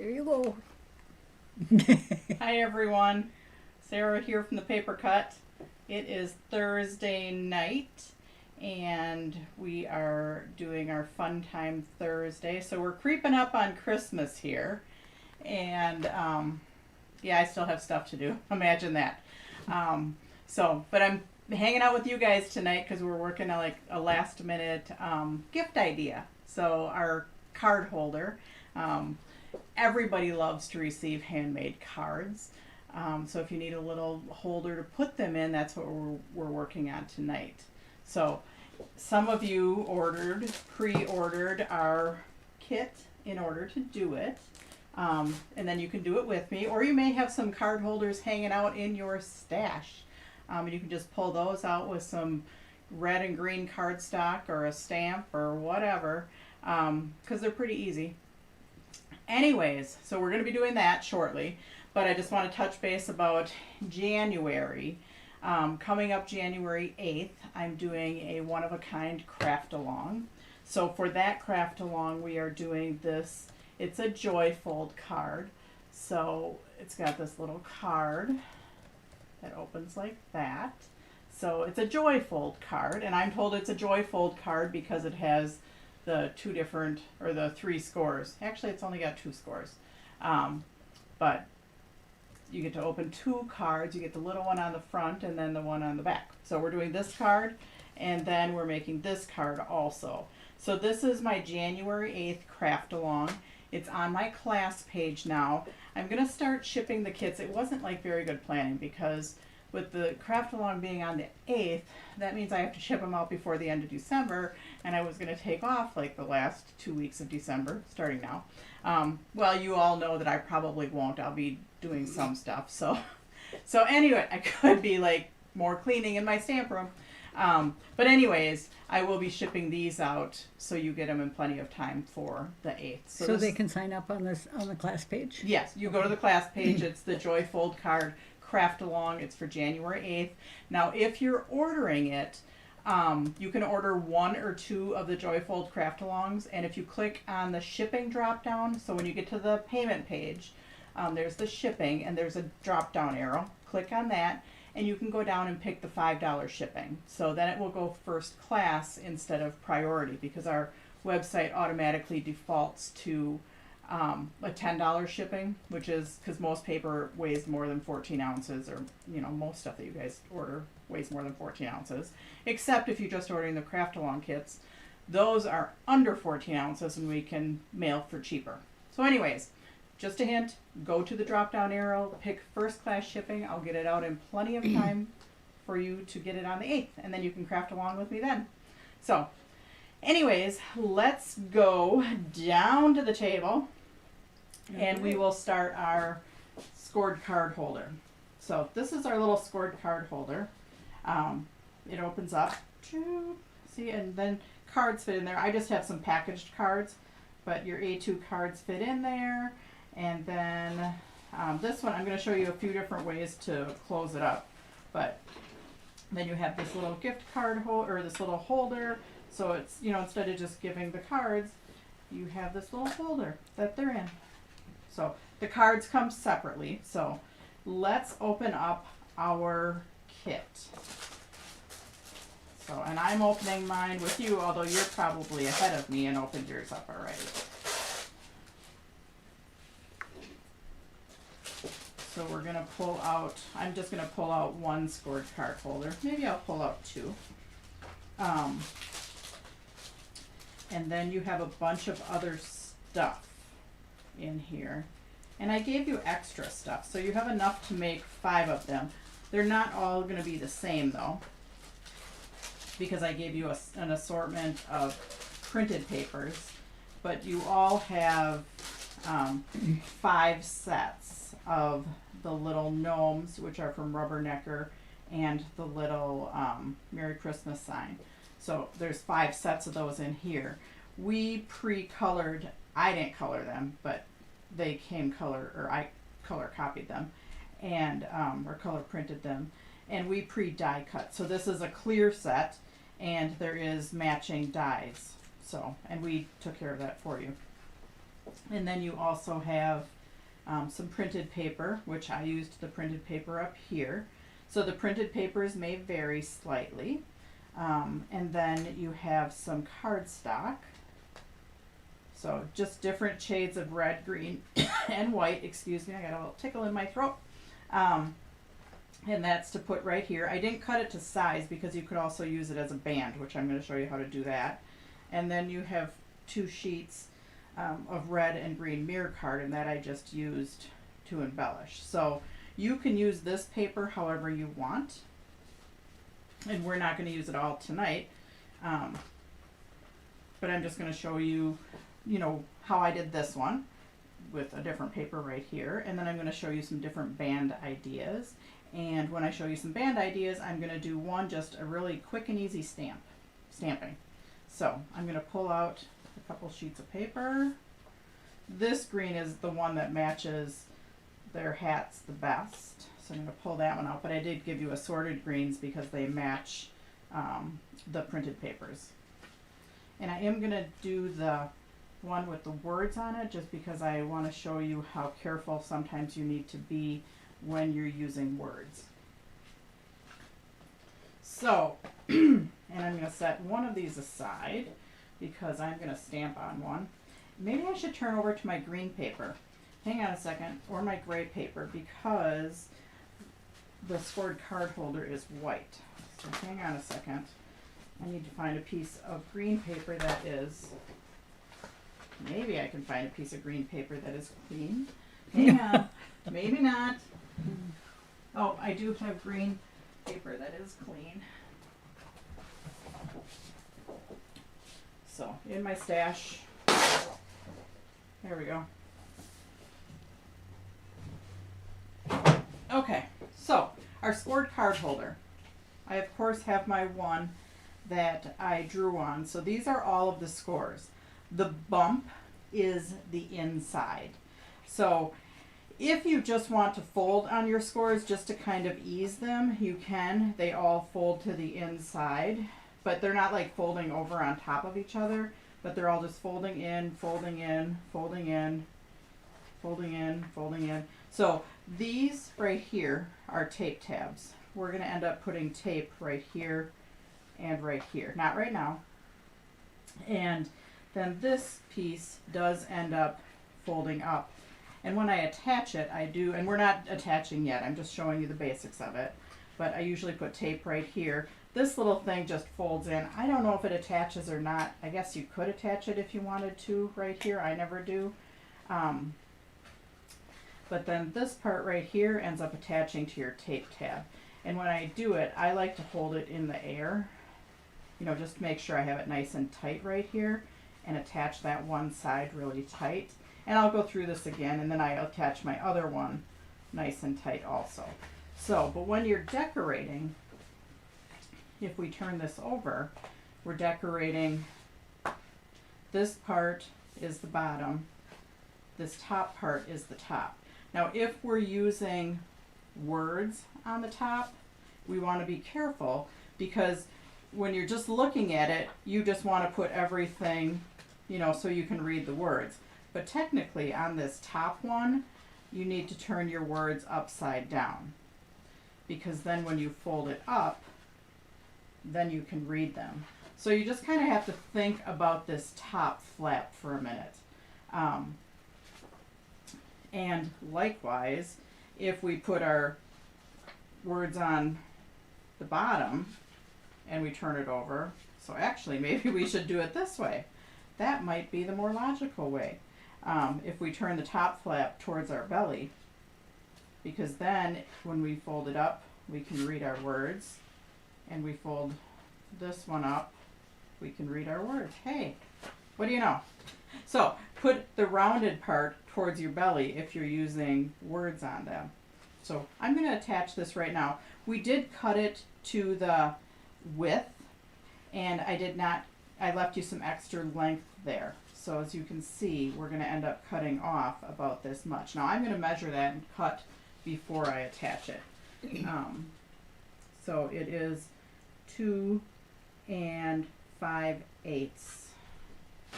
There you go. Hi everyone, Sarah here from the Paper Cut. It is Thursday night and we are doing our Funtime Thursday. So we're creeping up on Christmas here, and yeah, I still have stuff to do. Imagine that. But I'm hanging out with you guys tonight because we're working on like a last minute gift idea. So our card holder. Everybody loves to receive handmade cards. So if you need a little holder to put them in, that's what we're working on tonight. So some of you pre-ordered our kit in order to do it. And then you can do it with me, or you may have some card holders hanging out in your stash. And you can just pull those out with some red and green cardstock or a stamp or whatever, because they're pretty easy. Anyways, so we're going to be doing that shortly, but I just want to touch base about January. Coming up January 8th, I'm doing a one-of-a-kind craft-along. So for that craft-along, we are doing this. It's a joy fold card. So it's got this little card that opens like that. So it's a joy fold card, and I'm told it's a joy fold card because it has the the three scores. Actually, it's only got two scores. But you get to open two cards. You get the little one on the front and then the one on the back. So we're doing this card, and then we're making this card also. So this is my January 8th craft along. It's on my class page now. I'm gonna start shipping the kits. It wasn't like very good planning because with the craft along being on the 8th, that means I have to ship them out before the end of December, and I was going to take off like the last 2 weeks of December, starting now. Well, you all know that I probably won't. I'll be doing some stuff. So anyway, I could be like more cleaning in my stamp room. But anyways, I will be shipping these out so you get them in plenty of time for the 8th. So they can sign up on the class page? Yes, you go to the class page. It's the Joy Fold card craft along. It's for January 8th. Now, if you're ordering it, you can order one or two of the Joyfold craft alongs, and if you click on the shipping drop down, so when you get to the payment page, there's the shipping and there's a drop down arrow. Click on that and you can go down and pick the $5 shipping. So then it will go first class instead of priority, because our website automatically defaults to a $10 shipping, which is because most paper weighs more than 14 ounces, or most stuff that you guys order weighs more than 14 ounces, except if you're just ordering the craft along kits. Those are under 14 ounces and we can mail for cheaper. So anyways, just a hint, go to the drop down arrow, pick first class shipping. I'll get it out in plenty of time for you to get it on the 8th, and then you can craft along with me then. So anyways, let's go down to the table and we will start our scored card holder. So this is our little scored card holder. It opens up, see, and then cards fit in there. I just have some packaged cards, but your A2 cards fit in there. And then this one, I'm going to show you a few different ways to close it up. But then you have this little gift card holder, or this little holder. So it's, instead of just giving the cards, you have this little holder that they're in. So the cards come separately. So let's open up our kit. So, and I'm opening mine with you, although you're probably ahead of me and opened yours up already. So we're going to pull out, I'm just going to pull out one scored card holder. Maybe I'll pull out two. And then you have a bunch of other stuff in here. And I gave you extra stuff, so you have enough to make 5 of them. They're not all going to be the same though, because I gave you an assortment of printed papers, but you all have 5 sets of the little gnomes, which are from Rubbernecker, and the little Merry Christmas sign. So there's 5 sets of those in here. We pre-colored, I didn't color them, but they came color, or I color copied them, and or color printed them, and we pre-die cut. So this is a clear set, and there is matching dies. So, and we took care of that for you. And then you also have some printed paper, which I used the printed paper up here. So the printed papers may vary slightly. And then you have some cardstock. So just different shades of red, green, and white. Excuse me, I got a little tickle in my throat. And that's to put right here. I didn't cut it to size because you could also use it as a band, which I'm going to show you how to do that. And then you have 2 sheets of red and green mirror card, and that I just used to embellish. So you can use this paper however you want. And we're not going to use it all tonight. But I'm just going to show you, how I did this one with a different paper right here. And then I'm going to show you some different band ideas. And when I show you some band ideas, I'm going to do one, just a really quick and easy stamping. So I'm going to pull out a couple sheets of paper. This green is the one that matches their hats the best. So I'm going to pull that one out, but I did give you assorted greens because they match the printed papers. And I am going to do the one with the words on it just because I want to show you how careful sometimes you need to be when you're using words. So, and I'm going to set one of these aside because I'm going to stamp on one. Maybe I should turn over to my green paper. Hang on a second, or my gray paper, because the scored card holder is white. So hang on a second. I need to find a piece of green paper that is, maybe I can find a piece of green paper that is clean. Hang on, maybe not. Oh, I do have green paper that is clean. So, in my stash, there we go. Okay, so our scored card holder. I of course have my one that I drew on. So these are all of the scores. The bump is the inside. So if you just want to fold on your scores just to kind of ease them, you can. They all fold to the inside, but they're not like folding over on top of each other, but they're all just folding in, folding in, folding in, folding in, folding in. So these right here are tape tabs. We're going to end up putting tape right here and right here. Not right now. And then this piece does end up folding up. And when I attach it, I do, and we're not attaching yet, I'm just showing you the basics of it, but I usually put tape right here. This little thing just folds in. I don't know if it attaches or not. I guess you could attach it if you wanted to right here. I never do. But then this part right here ends up attaching to your tape tab. And when I do it, I like to hold it in the air, just to make sure I have it nice and tight right here, and attach that one side really tight. And I'll go through this again, and then I attach my other one nice and tight also. So, but when you're decorating, if we turn this over, we're decorating, this part is the bottom, this top part is the top. Now, if we're using words on the top, we want to be careful because when you're just looking at it, you just want to put everything, so you can read the words. But technically on this top one, you need to turn your words upside down because then when you fold it up, then you can read them. So you just kind of have to think about this top flap for a minute. And likewise, if we put our words on the bottom and we turn it over, so actually maybe we should do it this way. That might be the more logical way. If we turn the top flap towards our belly, because then when we fold it up, we can read our words, and we fold this one up, we can read our words. Hey, what do you know? So put the rounded part towards your belly if you're using words on them. So I'm going to attach this right now. We did cut it to the width, and I left you some extra length there. So as you can see, we're going to end up cutting off about this much. Now I'm going to measure that and cut before I attach it. So it is 2 5/8.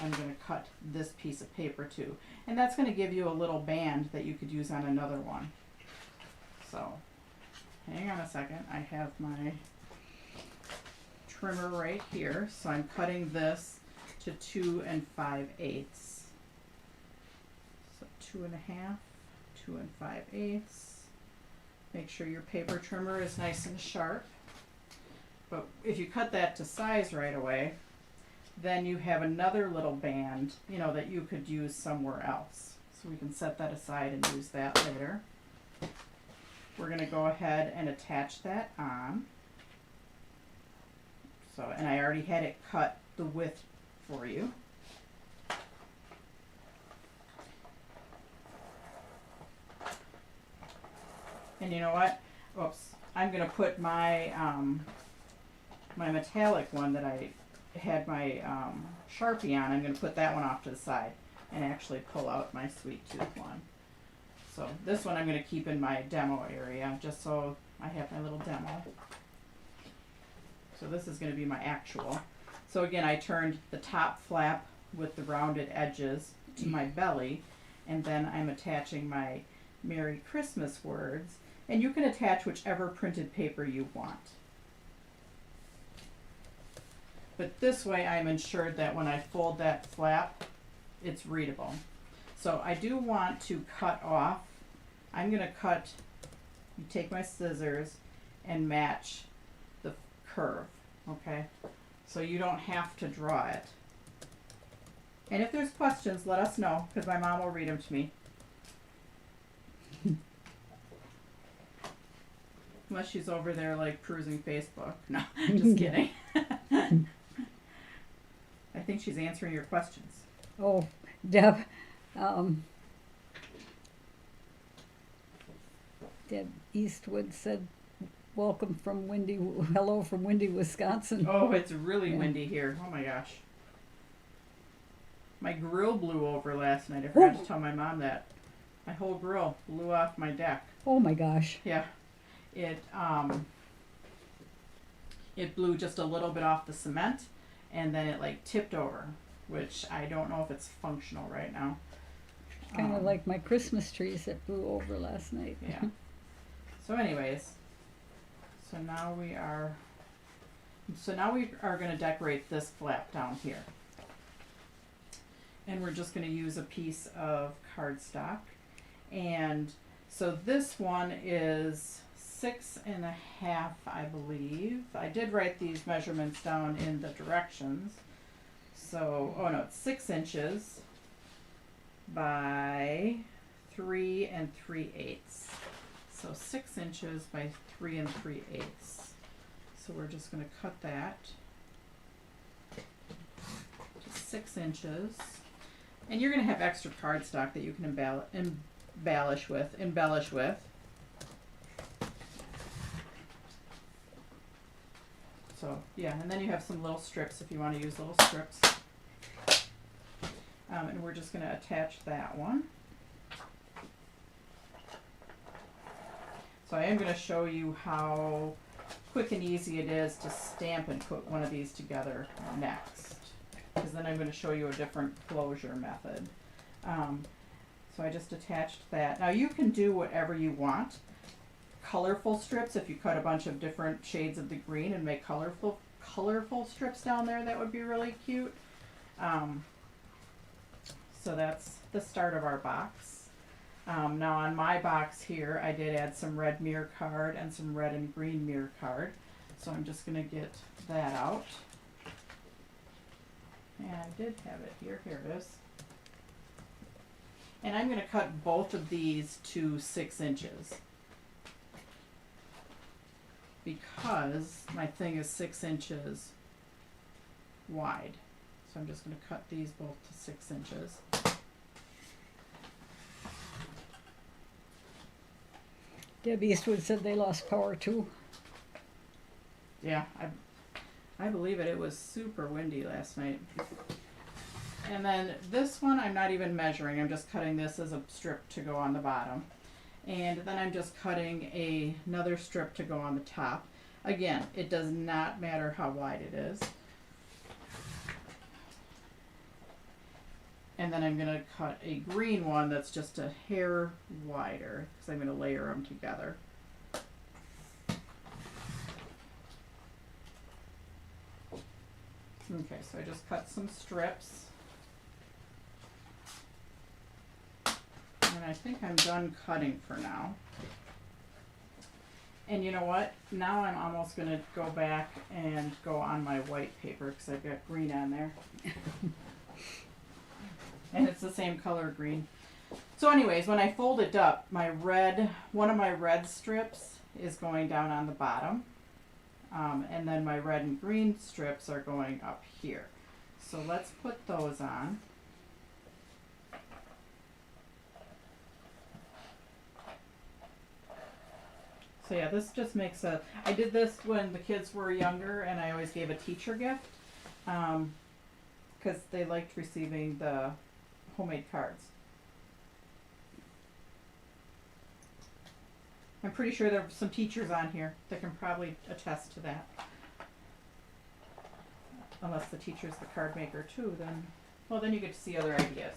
I'm going to cut this piece of paper too. And that's going to give you a little band that you could use on another one. So hang on a second. I have my trimmer right here. So I'm cutting this to 2 5/8. So 2 1/2, 2 5/8. Make sure your paper trimmer is nice and sharp. But if you cut that to size right away, then you have another little band, you know, that you could use somewhere else. So we can set that aside and use that later. We're going to go ahead and attach that on. So, and I already had it cut the width for you. And you know what? Oops. I'm going to put my my metallic one that I had my Sharpie on. I'm going to put that one off to the side and actually pull out my sweet tooth one. So this one I'm going to keep in my demo area just so I have my little demo. So this is going to be my actual. So again, I turned the top flap with the rounded edges to my belly, and then I'm attaching my Merry Christmas words. And you can attach whichever printed paper you want. But this way I'm ensured that when I fold that flap, it's readable. So I do want to cut off. I'm going to cut, you take my scissors and match the curve, okay? So you don't have to draw it. And if there's questions, let us know, because my mom will read them to me. Unless she's over there like perusing Facebook. No, just kidding. I think she's answering your questions. Oh, Deb, Deb Eastwood said, "Welcome from windy, hello from windy Wisconsin." Oh, it's really windy here. Oh my gosh. My grill blew over last night. I forgot to tell my mom that. My whole grill blew off my deck. Oh my gosh. Yeah. It blew just a little bit off the cement, and then it like tipped over, which I don't know if it's functional right now. Kind of like my Christmas trees that blew over last night. Yeah. So anyways, so now we are going to decorate this flap down here. And we're just going to use a piece of cardstock. And so this one is 6 1/2, I believe. I did write these measurements down in the directions. So, oh no, it's 6 inches by 3 3/8. So 6 inches by 3 3/8. So we're just going to cut that to 6 inches. And you're going to have extra cardstock that you can embellish with. So yeah, and then you have some little strips if you want to use little strips. And we're just going to attach that one. So I am going to show you how quick and easy it is to stamp and put one of these together next, because then I'm going to show you a different closure method. So I just attached that. Now you can do whatever you want. Colorful strips, if you cut a bunch of different shades of the green and make colorful strips down there, that would be really cute. So that's the start of our box. Now on my box here, I did add some red mirror card and some red and green mirror card. So I'm just going to get that out. And I did have it here. Here it is. And I'm going to cut both of these to 6 inches. Because my thing is 6 inches wide. So I'm just going to cut these both to 6 inches. Deb Eastwood said they lost power too. Yeah, I believe it. It was super windy last night. And then this one I'm not even measuring. I'm just cutting this as a strip to go on the bottom. And then I'm just cutting another strip to go on the top. Again, it does not matter how wide it is. And then I'm going to cut a green one that's just a hair wider because I'm going to layer them together. Okay, so I just cut some strips. And I think I'm done cutting for now. And you know what? Now I'm almost going to go back and go on my white paper because I've got green on there. And it's the same color green. So anyways, when I fold it up, one of my red strips is going down on the bottom. And then my red and green strips are going up here. So let's put those on. So yeah, this just makes I did this when the kids were younger and I always gave a teacher gift. Because they liked receiving the homemade cards. I'm pretty sure there are some teachers on here that can probably attest to that. Unless the teacher's the card maker too, then you get to see other ideas.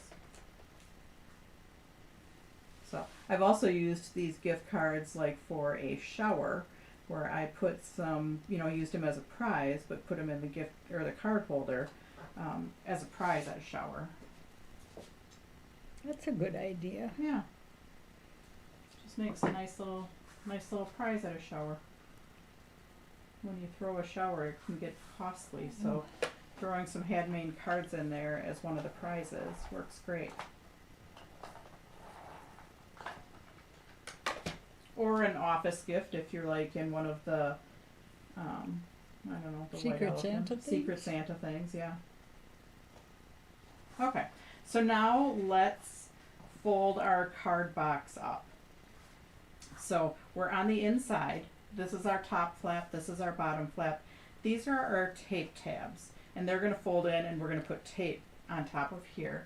So I've also used these gift cards like for a shower where I put some, used them as a prize, but put them in the gift or the card holder as a prize at a shower. That's a good idea. Yeah. Just makes a nice little prize at a shower. When you throw a shower, it can get costly, so throwing some handmade cards in there as one of the prizes works great. Or an office gift if you're like in one of the, I don't know, the Secret Santa things? Secret Santa things, yeah. Okay, so now let's fold our card box up. So we're on the inside. This is our top flap, this is our bottom flap. These are our tape tabs, and they're going to fold in and we're going to put tape on top of here.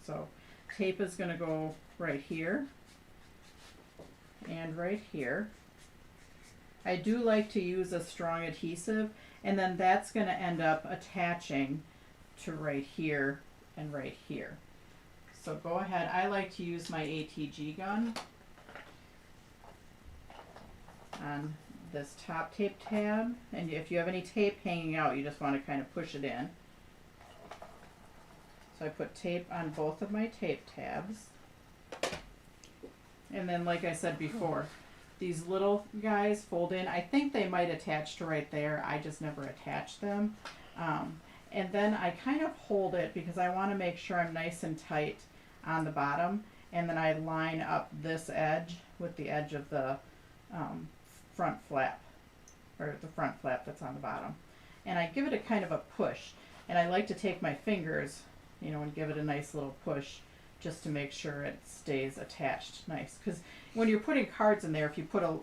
So tape is going to go right here and right here. I do like to use a strong adhesive, and then that's going to end up attaching to right here and right here. So go ahead. I like to use my ATG gun on this top tape tab, and if you have any tape hanging out, you just want to kind of push it in. So I put tape on both of my tape tabs. And then, like I said before, these little guys fold in. I think they might attach to right there. I just never attach them. And then I kind of hold it because I want to make sure I'm nice and tight on the bottom. And then I line up this edge with the edge of the front flap, or the front flap that's on the bottom. And I give it a kind of a push. And I like to take my fingers, and give it a nice little push, just to make sure it stays attached nice. Because when you're putting cards in there, if you put a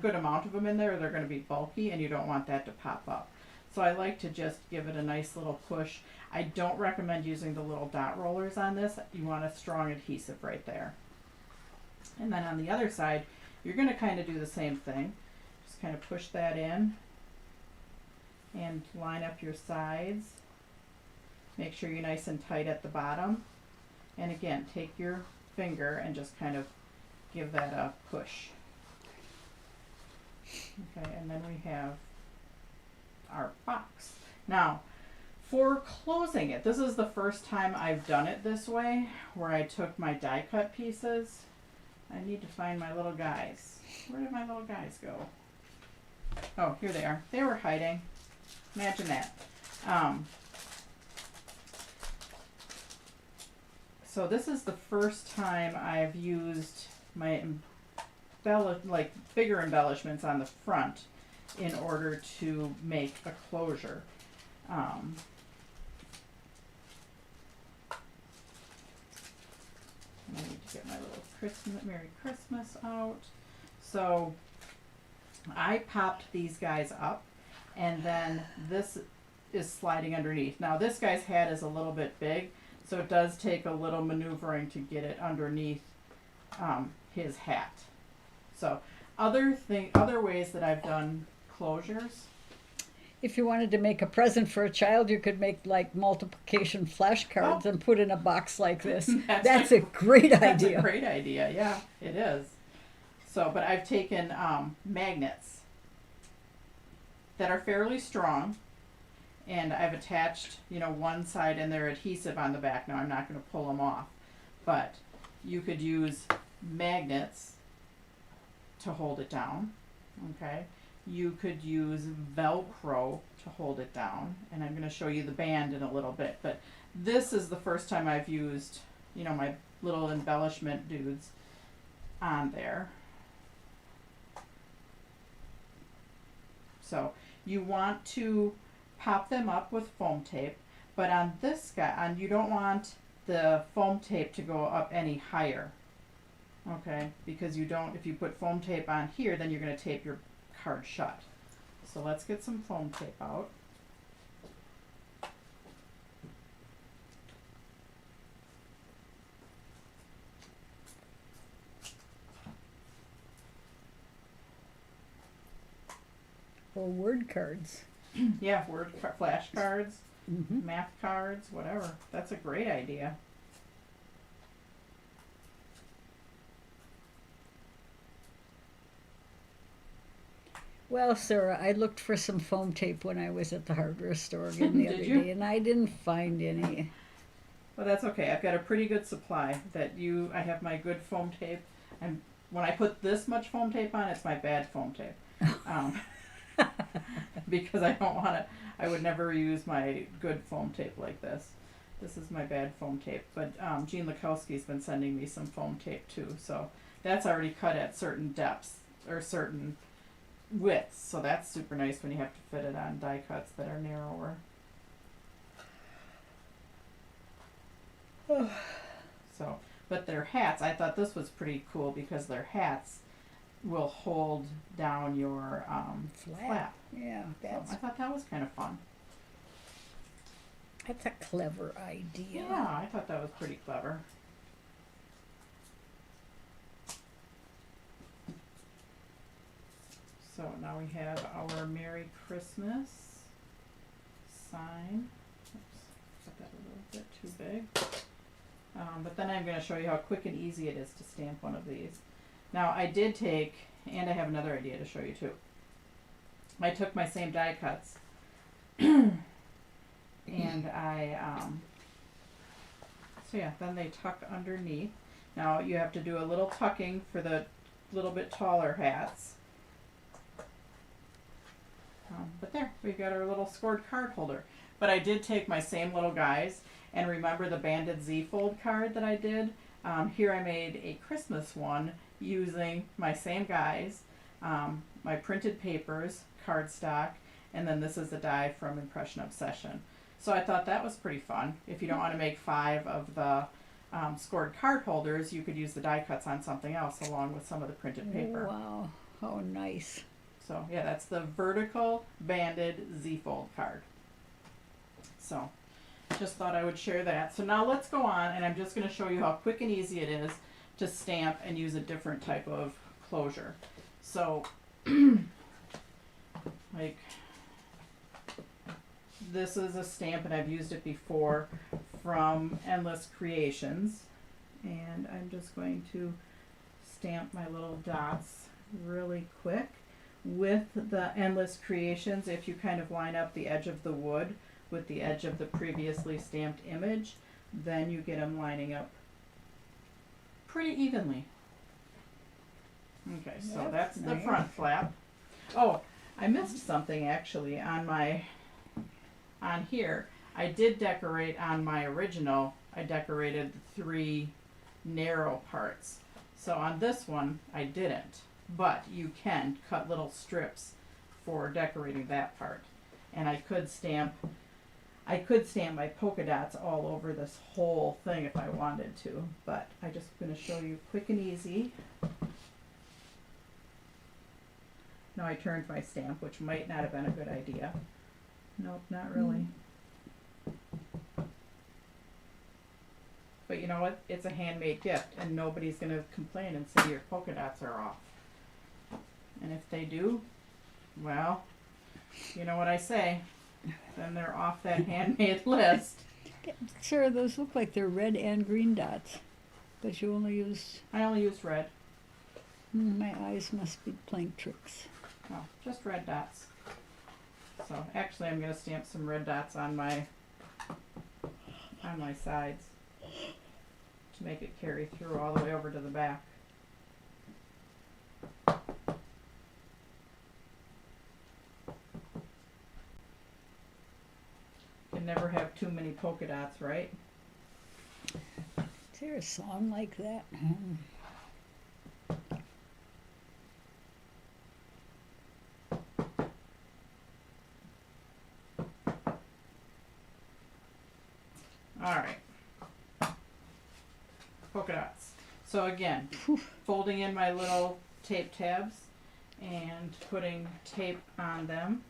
good amount of them in there, they're going to be bulky and you don't want that to pop up. So I like to just give it a nice little push. I don't recommend using the little dot rollers on this. You want a strong adhesive right there. And then on the other side, you're going to kind of do the same thing. Just kind of push that in and line up your sides. Make sure you're nice and tight at the bottom. And again, take your finger and just kind of give that a push. Okay, and then we have our box. Now, for closing it, this is the first time I've done it this way, where I took my die cut pieces. I need to find my little guys. Where did my little guys go? Oh, here they are. They were hiding. Imagine that. So this is the first time I've used my bigger embellishments on the front in order to make a closure. I need to get my little Merry Christmas out. So I popped these guys up, and then this is sliding underneath. Now this guy's hat is a little bit big, so it does take a little maneuvering to get it underneath his hat. So other ways that I've done closures. If you wanted to make a present for a child, you could make like multiplication flashcards and put in a box like this. That's a great That's idea. a great idea. Yeah, it is. So, but I've taken magnets that are fairly strong, and I've attached, one side, and they're adhesive on the back. Now I'm not going to pull them off, but you could use magnets to hold it down. Okay. You could use Velcro to hold it down, and I'm going to show you the band in a little bit, but this is the first time I've used, my little embellishment dudes on there. So you want to pop them up with foam tape, but on this guy, you don't want the foam tape to go up any higher, okay, because if you put foam tape on here, then you're going to tape your card shut. So let's get some foam tape out. Or word cards. Yeah, flashcards, Mm-hmm. math cards, whatever. That's a great idea. Well, Sarah, I looked for some foam tape when I was at the hardware store again the Did other you? day, and I didn't find any. Well, that's okay. I've got a pretty good supply. I have my good foam tape, and when I put this much foam tape on, it's my bad foam tape. Because I would never use my good foam tape like this. This is my bad foam tape. But Jean Lakowski's been sending me some foam tape too, so that's already cut at certain depths or certain widths, so that's super nice when you have to fit it on die cuts that are narrower. So, but their hats, I thought this was pretty cool because their hats will hold down your flap. Yeah, So I thought that was kind of fun. that's a clever idea. Yeah, I thought that was pretty clever. So now we have our Merry Christmas sign. Oops, got that a little bit too big. But then I'm going to show you how quick and easy it is to stamp one of these. Now I did take, and I have another idea to show you too. I took my same die cuts and so yeah, then they tuck underneath. Now you have to do a little tucking for the little bit taller hats. But there, we've got our little scored card holder. But I did take my same little guys, and remember the banded Z-fold card that I did? Here I made a Christmas one using my same guys, my printed papers, cardstock, and then this is the die from Impression Obsession. So I thought that was pretty fun. If you don't want to make 5 of the scored card holders, you could use the die cuts on something else along with some of the printed paper. Wow, how nice. So yeah, that's the vertical banded Z-fold card. So just thought I would share that. So now let's go on, and I'm just going to show you how quick and easy it is to stamp and use a different type of closure. So like this is a stamp, and I've used it before from Endless Creations, and I'm just going to stamp my little dots really quick. With the Endless Creations, if you kind of line up the edge of the wood with the edge of the previously stamped image, then you get them lining up pretty evenly. Okay, so that's the front flap. Oh, I missed something actually on here. I did decorate on my original. I decorated the 3 narrow parts. So on this one, I didn't. But you can cut little strips for decorating that part. And I could stamp my polka dots all over this whole thing if I wanted to, but I'm just going to show you quick and easy. Now I turned my stamp, which might not have been a good idea. Nope, not really. But you know what? It's a handmade gift, and nobody's going to complain and say your polka dots are off. And if they do, well, you know what I say. Then they're off that handmade list. Sarah, those look like they're red and green dots, but you only use. I only use red. My eyes must be playing tricks. Oh, just red dots. So actually I'm going to stamp some red dots on my sides to make it carry through all the way over to the back. You can never have too many polka dots, right? Is there a song like that? Alright. Polka dots. So again, folding in my little tape tabs and putting tape on them.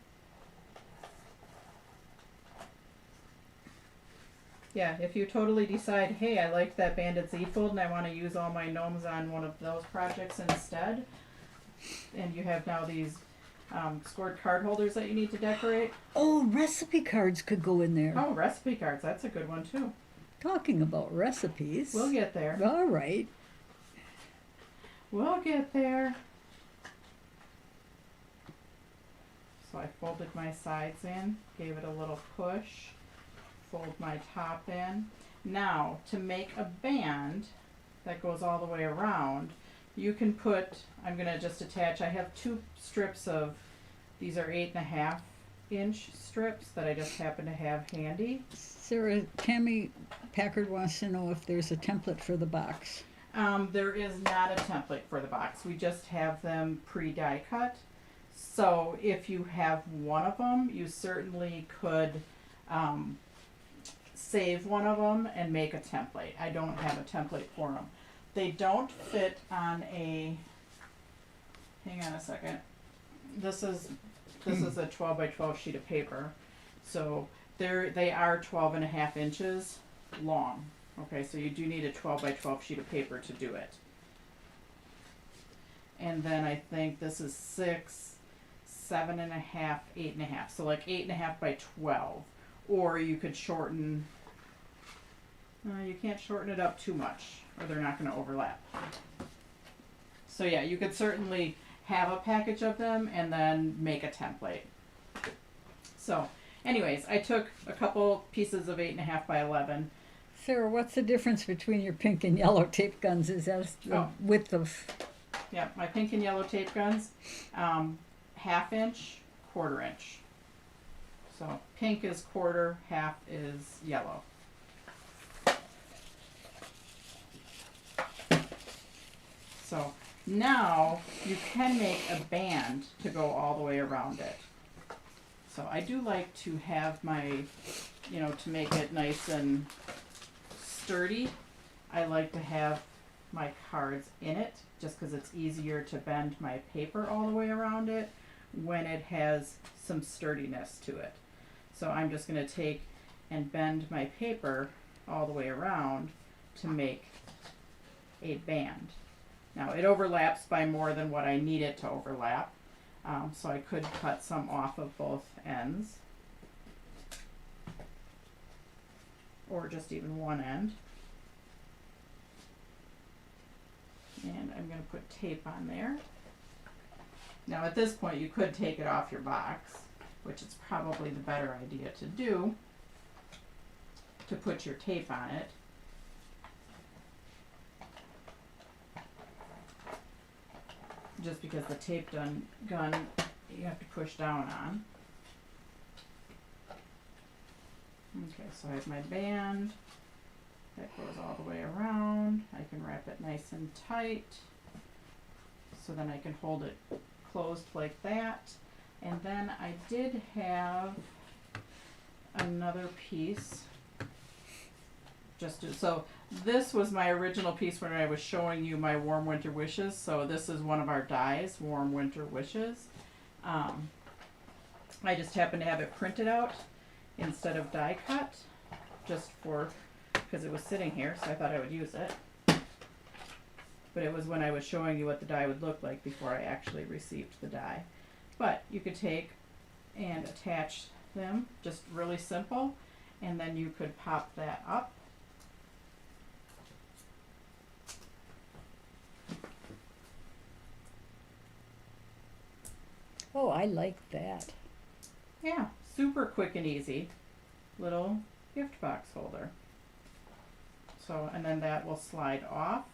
Yeah, if you totally decide, hey, I like that Bandit Z-fold and I want to use all my gnomes on one of those projects instead, and you have now these scored card holders that you need to decorate. Oh, recipe cards could go in there. Oh, recipe cards, that's a good one too. Talking about recipes. We'll get there. All right. We'll get there. So I folded my sides in, gave it a little push, fold my top in. Now, to make a band that goes all the way around, you can put, I'm going to just attach, I have 2 strips of, these are 8.5 inch strips that I just happen to have handy. Sarah, Tammy Packard wants to know if there's a template for the box. There is not a template for the box. We just have them pre-die cut. So if you have one of them, you certainly could save one of them and make a template. I don't have a template for them. They don't fit on a, hang on a second. This is a 12 by 12 sheet of paper. So they are 12.5 inches long. Okay, so you do need a 12 by 12 sheet of paper to do it. And then I think this is 6, 7.5, 8.5. So like 8.5 by 12. Or you could shorten, you can't shorten it up too much or they're not going to overlap. So yeah, you could certainly have a package of them and then make a template. So anyways, I took a couple pieces of 8.5 by 11. Sarah, what's the difference between your pink and yellow tape guns? Is that the width of? Yeah, my pink and yellow tape guns, 1/2 inch, 1/4 inch. So pink is 1/4, 1/2 is yellow. So now you can make a band to go all the way around it. So I do like to have my, to make it nice and sturdy, I like to have my cards in it just because it's easier to bend my paper all the way around it when it has some sturdiness to it. So I'm just going to take and bend my paper all the way around to make a band. Now it overlaps by more than what I need it to overlap, so I could cut some off of both ends, or just even one end. And I'm going to put tape on there. Now at this point you could take it off your box, which is probably the better idea to do, to put your tape on it. Just because the tape gun you have to push down on. Okay, so I have my band that goes all the way around. I can wrap it nice and tight so then I can hold it closed like that. And then I did have another piece so this was my original piece when I was showing you my Warm Winter Wishes. So this is one of our dies, Warm Winter Wishes. I just happened to have it printed out instead of die cut, just because it was sitting here, so I thought I would use it. But it was when I was showing you what the die would look like before I actually received the die. But you could take and attach them, just really simple. And then you could pop that up. Oh, I like that. Yeah, super quick and easy little gift box holder. So, and then that will slide off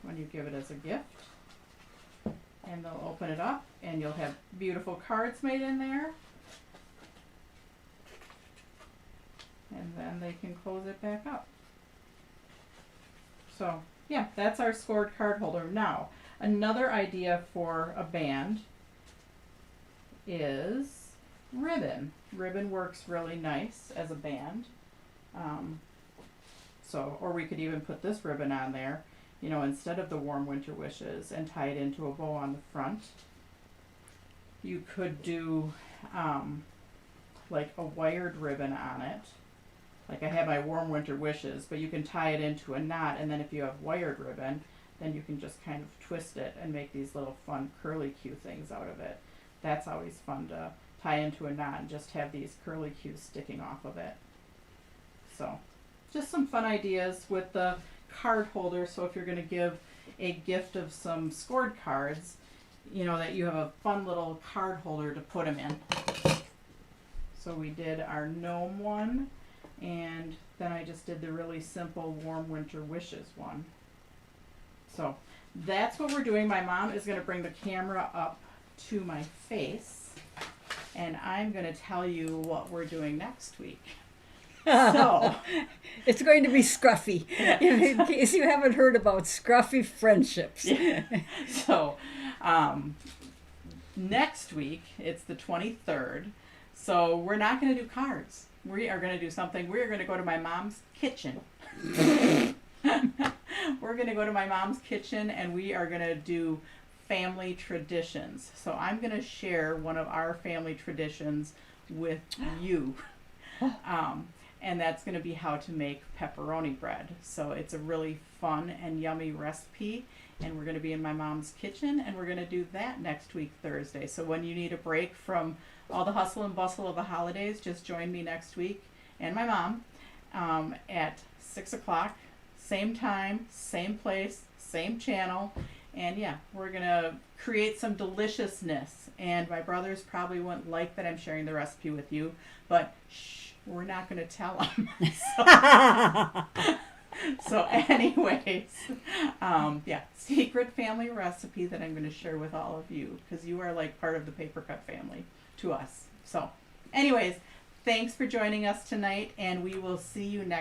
when you give it as a gift. And they'll open it up and you'll have beautiful cards made in there. And then they can close it back up. So, yeah, that's our scored card holder. Now, another idea for a band is ribbon. Ribbon works really nice as a band. Or we could even put this ribbon on there, you know, instead of the warm winter wishes, and tie it into a bow on the front. You could do like a wired ribbon on it. Like I have my warm winter wishes, but you can tie it into a knot, and then if you have wired ribbon, then you can just kind of twist it and make these little fun curly Q things out of it. That's always fun to tie into a knot and just have these curly Qs sticking off of it. So just some fun ideas with the card holder. So if you're going to give a gift of some scored cards, you know, that you have a fun little card holder to put them in. So we did our gnome one, and then I just did the really simple warm winter wishes one. So that's what we're doing. My mom is going to bring the camera up to my face, and I'm going to tell you what we're doing next week. So it's going to be scruffy, in case you haven't heard about scruffy friendships. Yeah. So next week, it's the 23rd, so we're not going to do cards. We are going to do something. We're going to go to my mom's kitchen. We're going to go to my mom's kitchen, and we are going to do family traditions. So I'm going to share one of our family traditions with you. And that's going to be how to make pepperoni bread. So it's a really fun and yummy recipe, and we're going to be in my mom's kitchen, and we're going to do that next week, Thursday. So when you need a break from all the hustle and bustle of the holidays, just join me next week and my mom at 6 o'clock, same time, same place, same channel. And yeah, we're going to create some deliciousness. And my brothers probably wouldn't like that I'm sharing the recipe with you, but shh, we're not going to tell them. So anyways, yeah, secret family recipe that I'm going to share with all of you, because you are like part of the Paper Cut family to us. So anyways, thanks for joining us tonight, and we will see you next